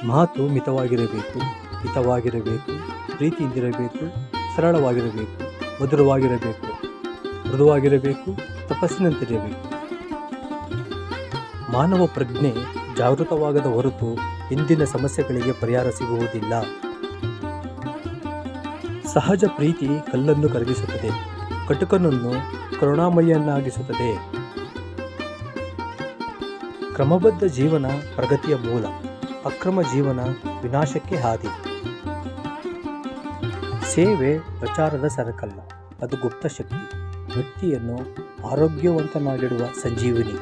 ಮಾತು ಮಿತವಾಗಿರಬೇಕು, ಹಿತವಾಗಿರಬೇಕು, ಪ್ರೀತಿಯಿಂದಿರಬೇಕು, ಸರಳವಾಗಿರಬೇಕು, ಮಧುರವಾಗಿರಬೇಕು, ಮೃದುವಾಗಿರಬೇಕು, ತಪಸ್ಸಿನಂತಿರಬೇಕು. ಮಾನವ ಪ್ರಜ್ಞೆ ಜಾಗೃತವಾಗದ ಹೊರತು ಇಂದಿನ ಸಮಸ್ಯೆಗಳಿಗೆ ಪರಿಹಾರ ಸಿಗುವುದಿಲ್ಲ. ಸಹಜ ಪ್ರೀತಿ ಕಲ್ಲನ್ನು ಕರಗಿಸುತ್ತದೆ, ಕಟುಕನನ್ನು ಕರುಣಾಮಯಿಯನ್ನಾಗಿಸುತ್ತದೆ. ಕ್ರಮಬದ್ಧ ಜೀವನ ಪ್ರಗತಿಯ ಮೂಲ, ಅಕ್ರಮ ಜೀವನ ವಿನಾಶಕ್ಕೆ ಹಾದಿ. ಸೇವೆ ಪ್ರಚಾರದ ಸರಕಲ್ಲ, ಅದು ಗುಪ್ತ ಶಕ್ತಿ, ವ್ಯಕ್ತಿಯನ್ನು ಆರೋಗ್ಯವಂತನಾಗಿಡುವ ಸಂಜೀವಿನಿ.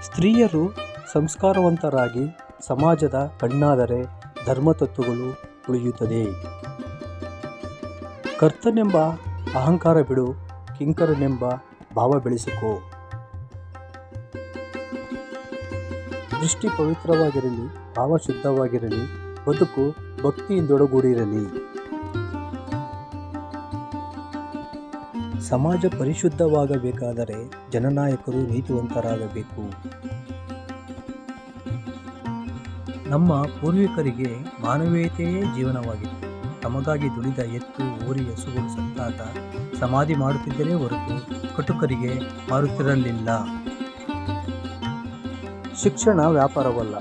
ಸ್ತ್ರೀಯರು ಸಂಸ್ಕಾರವಂತರಾಗಿ ಸಮಾಜದ ಕಣ್ಣಾದರೆ ಧರ್ಮತತ್ವಗಳು ಉಳಿಯುತ್ತದೆ. ಕರ್ತನೆಂಬ ಅಹಂಕಾರ ಬಿಡು, ಕಿಂಕರನೆಂಬ ಭಾವ ಬೆಳೆಸಿಕೋ. ದೃಷ್ಟಿ ಪವಿತ್ರವಾಗಿರಲಿ, ಭಾವ ಶುದ್ಧವಾಗಿರಲಿ, ಬದುಕು ಭಕ್ತಿಯಿಂದೊಡಗೂಡಿರಲಿ. ಸಮಾಜ ಪರಿಶುದ್ಧವಾಗಬೇಕಾದರೆ ಜನನಾಯಕರು ನೀತಿವಂತರಾಗಬೇಕು. ನಮ್ಮ ಪೂರ್ವಿಕರಿಗೆ ಮಾನವೀಯತೆಯೇ ಜೀವನವಾಗಿತ್ತು. ತಮಗಾಗಿ ದುಡಿದ ಎತ್ತು, ಹೋರಿ, ಹಸುಗಳು ಸತ್ತಾಗ ಸಮಾಧಿ ಮಾಡುತ್ತಿದ್ದರೆ ಹೊರತು ಕಟುಕರಿಗೆ ಮಾರುತ್ತಿರಲಿಲ್ಲ. ಶಿಕ್ಷಣ ವ್ಯಾಪಾರವಲ್ಲ,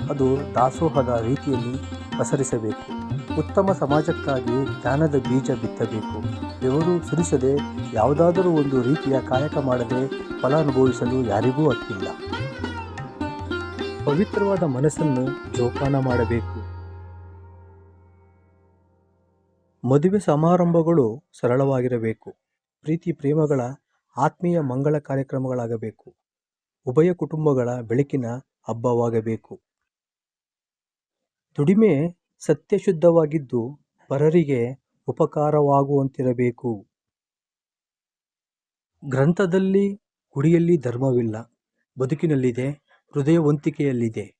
ಅದು ದಾಸೋಹದ ರೀತಿಯಲ್ಲಿ ಪಸರಿಸಬೇಕು. ಉತ್ತಮ ಸಮಾಜಕ್ಕಾಗಿ ಜ್ಞಾನದ ಬೀಜ ಬಿತ್ತಬೇಕು. ಬೆವರು ಸುರಿಸದೆ ಯಾವುದಾದರೂ ಒಂದು ರೀತಿಯ ಕಾಯಕ ಮಾಡದೆ ಫಲ ಅನುಭವಿಸಲು ಯಾರಿಗೂ ಹಕ್ಕಿಲ್ಲ. ಪವಿತ್ರವಾದ ಮನಸ್ಸನ್ನು ಜೋಪಾನ ಮಾಡಬೇಕು. ಮದುವೆ ಸಮಾರಂಭಗಳು ಸರಳವಾಗಿರಬೇಕು. ಪ್ರೀತಿ ಪ್ರೇಮಗಳ ಆತ್ಮೀಯ ಮಂಗಳ ಕಾರ್ಯಕ್ರಮಗಳಾಗಬೇಕು. ಉಭಯ ಕುಟುಂಬಗಳ ಬೆಳಕಿನ ಹಬ್ಬವಾಗಬೇಕು. ದುಡಿಮೆ ಸತ್ಯಶುದ್ಧವಾಗಿದ್ದು ಪರರಿಗೆ ಉಪಕಾರವಾಗುವಂತಿರಬೇಕು. ಗ್ರಂಥದಲ್ಲಿ, ಗುಡಿಯಲ್ಲಿ ಧರ್ಮವಿಲ್ಲ, ಬದುಕಿನಲ್ಲಿದೆ, ಹೃದಯವಂತಿಕೆಯಲ್ಲಿದೆ.